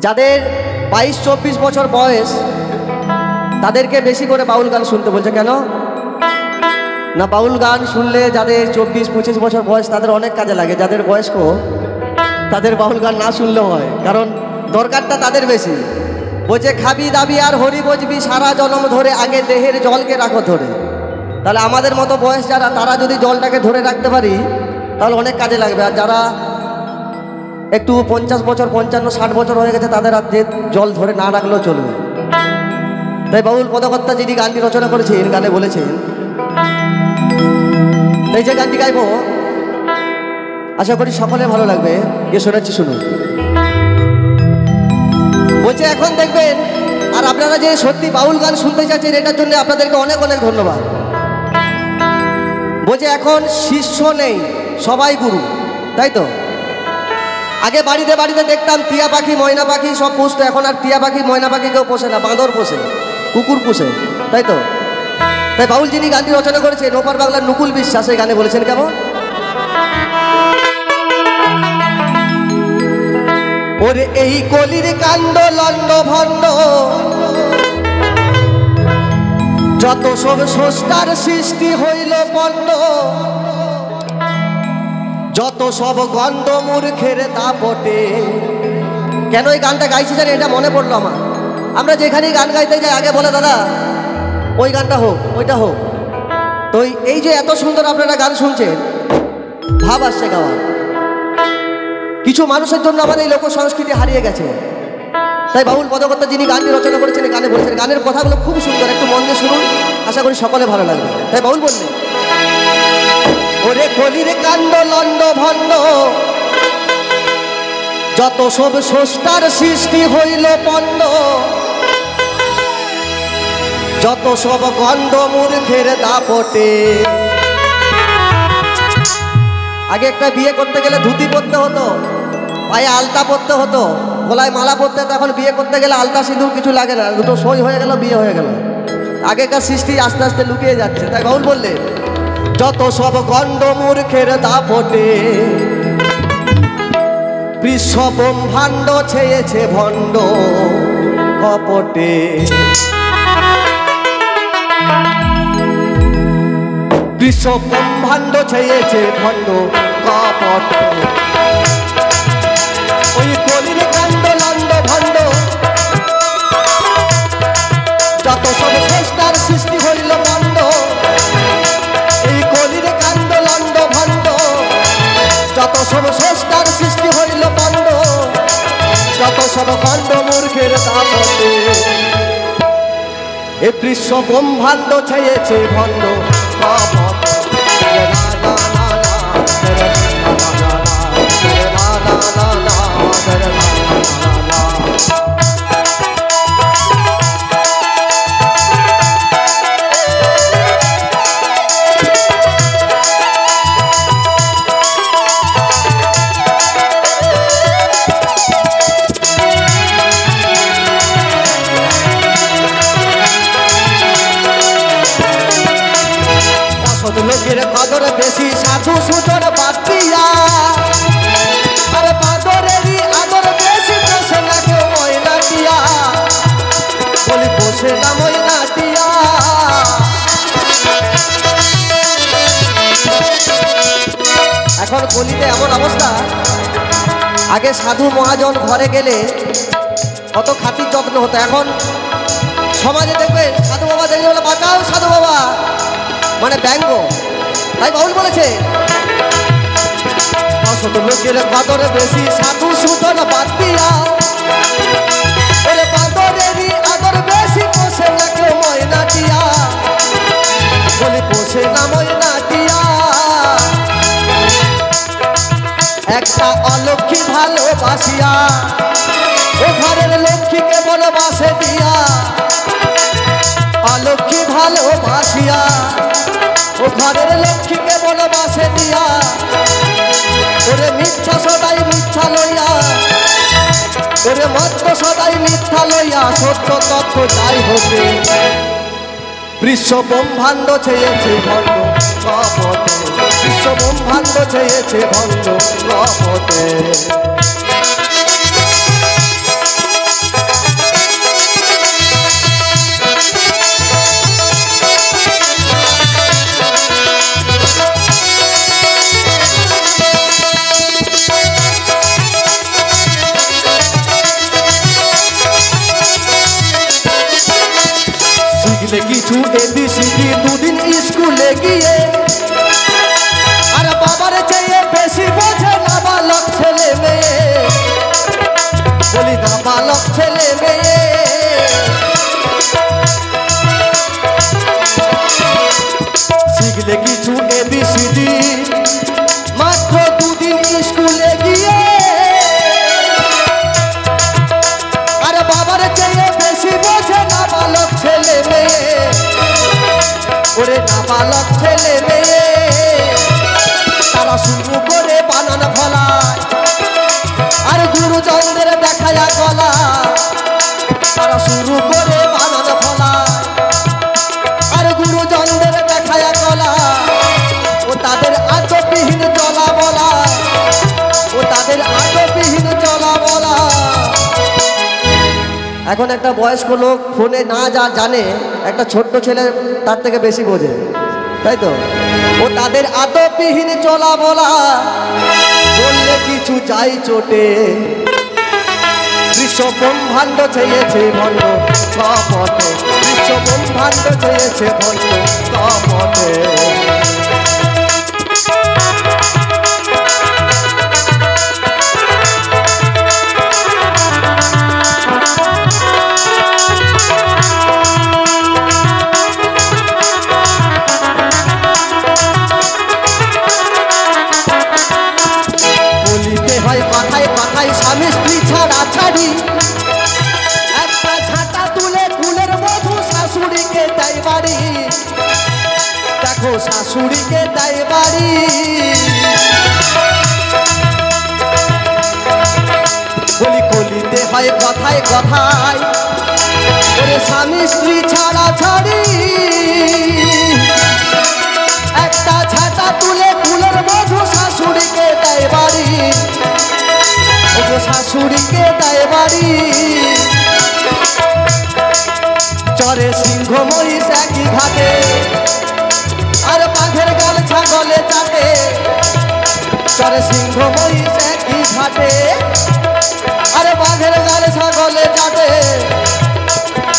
যাদের 22-24 বছর বয়স তাদেরকে বেশি করে বাউল গান শুনতে বলছে। কেন না, বাউল গান শুনলে যাদের 24-25 বছর বয়স তাদের অনেক কাজে লাগে, যাদের বয়স্ক তাদের বাউল গান না শুনলেও হয়, কারণ দরকারটা তাদের বেশি। বলছে খাবি দাবি আর হরি বজবি সারা জনম ধরে, আগে দেহের জলকে রাখো ধরে। তাহলে আমাদের মতো বয়স যারা, তারা যদি জলটাকে ধরে রাখতে পারি তাহলে অনেক কাজে লাগবে। আর যারা একটু 50 বছর 55-60 বছর হয়ে গেছে তাদের আর জল ধরে না রাখলেও চলবে। তাই বাউল পদকর্তা যিনি গানটি রচনা করেছেন, গানে বলেছেন, এই যে গানটি গাইব আশা করি সকলে ভালো লাগবে, গিয়ে শোনাচ্ছি, শুনুন। বলছে এখন দেখবেন, আর আপনারা যে সত্যি বাউল গান শুনতে চাচ্ছেন এটার জন্য আপনাদেরকে অনেক অনেক ধন্যবাদ। বলছে এখন শিষ্য নেই, সবাই গুরু, তাই তো? আগে বাড়িতে বাড়িতে দেখতাম টিয়া পাখি ময়না পাখি সব পুষতো, এখন আর টিয়া পাখি ময়না পাখি কেউ পোষে না, বাঁদর পোষে, কুকুর পোষে, তাই তো? তাই বাউল যিনি গানটি রচনা করেছেন ওপার বাংলার নকুল বিশ্বাস এই গানে বলেছেন কেমন, ওরে এই কলির কাণ্ড লন্ড ভণ্ড, যত সব স্রষ্টার সৃষ্টি হইল পণ্ড, যত সব গন্ধ মূর্খের দাপটে। কেন এই গানটা গাইছি জানি, এটা মনে পড়লো আমার। আমরা যেখানেই গান গাইতে যাই আগে বলে দাদা ওই গানটা হোক, ওইটা হোক। তো এই যে এত সুন্দর আপনারা গান শুনছেন, ভাব আসছে গাওয়া। কিছু মানুষের জন্য আমাদের এই লোক সংস্কৃতি হারিয়ে গেছে। তাই বাউল পদকর্তা যিনি গানটি রচনা করেছেন গানে বলেছেন, গানের কথাগুলো খুব সুন্দর, একটু মন দিয়ে শুনুন, আশা করি সকলে ভালো লাগবে। তাই বাউল বললেন, ওরে কলির কাণ্ড লন্ড ভণ্ড, যত সব স্রষ্টার সৃষ্টি হইল পণ্ড, যত সব গন্ধ মূর্খের দাপটে। আগে একটা বিয়ে করতে গেলে ধুতি পরতে হতো, পায়ে আলতা পরতে হতো, গলায় মালা পরতে হতো। এখন বিয়ে করতে গেলে আলতা সিঁদুর কিছু লাগে না, দুটো সই হয়ে গেল, বিয়ে হয়ে গেল। আগেকার সৃষ্টি আস্তে আস্তে লুকিয়ে যাচ্ছে। তাই বাউল বললে, যত সব গন্ধ মূর্খের দাপটে, বিশ্ব ব্রহ্মাণ্ড ছেয়েছে ভণ্ড কপটে। বিশ্ব ব্রহ্মাণ্ড ছেয়েছে ভণ্ড কপটে। ওই কলির কাণ্ড লন্ড ভণ্ড, যত সব স্রষ্টার সৃষ্টি হইল পণ্ড, এই কলির কাণ্ড লন্ড ভণ্ড, যত সব স্রষ্টার সৃষ্টি হইল পণ্ড, যত সব গন্ধ মূর্খের দাপটে। এ বিশ্ব ব্রহ্মাণ্ড ছেয়েছে ভণ্ড কপটে। লোকের কদর বেশি সাধু সুতর বাতিয়া, আর বাদরেরই আদর বেশি, পোষে না কেউ ময়না টিয়া, বলি পোষে না ময়না টিয়া। এখন কলিতে এমন অবস্থা, আগে সাধু মহাজন ঘরে গেলে কত খাতির যত্ন হতো। এখন সমাজে দেখবেন সাধু বাবা দেখলে বলে বাঁচাও সাধু বাবা, মানে ব্যঙ্গ। তাই বাউল বলেছে, অসত লোকের কদর বেশি সাধু সুতন বাতিয়া, বাদরেরই আদর বেশি, পোষে না কেউ ময়না টিয়া, বলি পোষে না ময়না টিয়া। একটা অলক্ষী ভালোবাসিয়া, ও ঘরের লক্ষ্মীকে বনবাসে দিয়া, অলক্ষী ভালোবাসিয়া, ও ঘরের লক্ষ্মীকে বনবাসে দিয়া, ওরে মিথ্যা সদাই মিথ্যা লইয়া, ওরে মত্ত সদাই মিথ্যা লইয়া, সত্য তথ্য যাই হতে। বিশ্ব ব্রহ্মাণ্ড ছেয়েছে ভণ্ড কপটে, বিশ্ব ব্রহ্মাণ্ড ছেয়েছে ভণ্ড কপটে। শিখলে কিছু ABCD দুদিন স্কুলে গিয়ে, আর বাবার চেয়ে বেশি বোঝে নাবালক ছেলে মেয়ে, বলি নাবালক ছেলে মেয়ে। শিখলে কিছু ABCD মাত্র দুদিন স্কুলে গিয়ে, আর বাবার চেয়ে বেশি বোঝে নাবালক ছেলে মেয়ে, ওরে নাবালক ছেলে মেয়ে। তারা শুরু করে বানান ফলায় আর গুরুজনদের দেখায়া গলা, তারা শুরু করে বানান ফলায় আর গুরুজনদের দেখায়া গলা, ও তাদের আদববিহীন চলা বলা, ও তাদের আদববিহীন চলা বলা। এখন একটা বয়স্ক লোক ফোনে না যা জানে, একটা ছোট্ট ছেলে তার থেকে বেশি বোঝে, তাই তো? ও তাদের আদববিহীন চলা বলা, বললে কিছু যাই চোটে। বিশ্ব ব্রহ্মাণ্ড চেয়েছে ভণ্ড কপটে, বিশ্ব ব্রহ্মাণ্ড চেয়েছে ভণ্ড কপটে। কথায় কথায় স্বামী স্ত্রী ছাড়া ছাড়ি, একটা ঝাঁটা তুলে কুলের মধু শাশুড়িকে দেয় বাড়ি, দেখো শাশুড়িকে দেয় বাড়ি। বলি কলিতে হয় কথায় কথায়, ওরে স্বামী স্ত্রী ছাড়া ছাড়ি, একটা ঝাঁটা তুলে কুলের মধু শাশুড়িকে দেয় বাড়ি, শাশুড়িকে দেয় বাড়ি। চরে সিংহ মহিষ একই ঘাটে, আর বাঘের গাল ছাগলে চাটে, চরে সিংহ মহিষ একই ঘাটে, আর বাঘের গাল ছাগলে চাটে।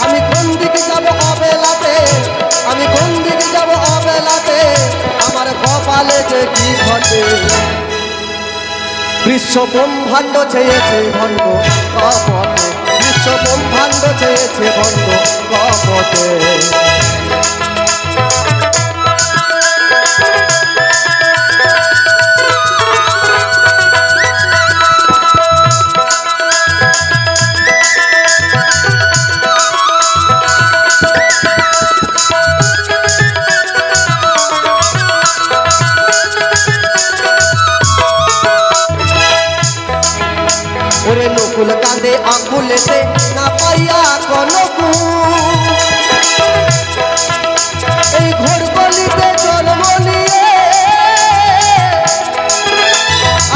আমি কোন দিকে যাব অবেলাতে, আমি কোন দিকে যাব অবেলাতে, আমার কপালে যে কি ঘটে। বিশ্ব ব্রহ্মাণ্ড চেয়েছে ভণ্ড কপটে, বিশ্ব ব্রহ্মাণ্ড চেয়েছে ভণ্ড কপটে। ওরে নকুল কাঁদে আঙ্গুলেতে না পাইয়া কোনো গুণ, এই ঘোর গলিতে জন্ম নিয়ে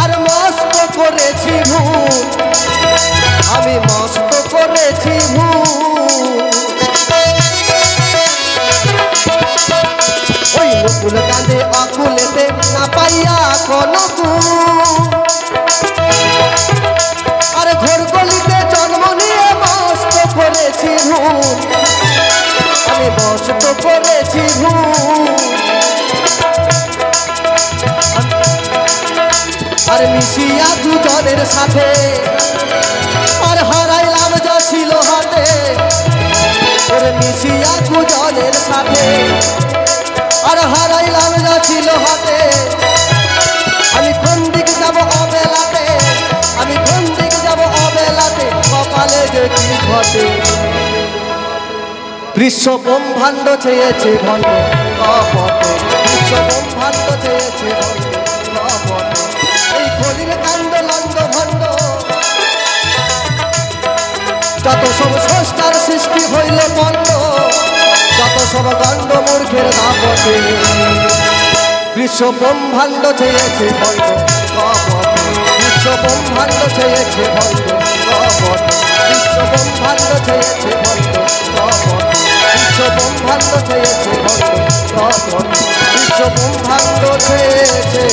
আর মস্ত করেছি ভুল, আমি মস্ত করেছি ভুল। ওই নকুল কাঁদে আঙ্গুলেতে না পাইয়া কোনো গুণ, আর ঘোর গলিতে জন্ম নিয়ে মস্ত করেছি ভুল, আমি মস্ত করেছি ভুল। আর মিশিয়া দুজনের সাথে আর হারাইলাম যা ছিল হাতে, ওর মিশিয়া দুজনের সাথে আর হারাইলাম যা ছিল হাতে। আমি কোন দিকে যাব অবেলাতে, আমি কোন দিকে যাব অবেলাতে, কপালে যে কি ঘটে। বিশ্ব ব্রহ্মাণ্ড চেয়েছে ভণ্ড কপটে, বিশ্ব ব্রহ্মাণ্ড চেয়েছে ভণ্ড কপটে। এই কলির কাণ্ড লণ্ড ভণ্ড, যত সব স্রষ্টার সৃষ্টি হইল পণ্ড, যত সব গণ্ড মূর্খের দাপটে। বিশ্ব ব্রহ্মাণ্ড চেয়েছে ভণ্ড কপটে, বিশ্ব ব্রহ্মাণ্ড চেয়েছে ভণ্ড কপটে, বিশ্ব ব্রহ্মাণ্ড চেয়েছে ভণ্ড কপটে, বিশ্ব ব্রহ্মাণ্ড চেয়েছে ভণ্ড কপটে, বিশ্ব ব্রহ্মাণ্ড চেয়েছে।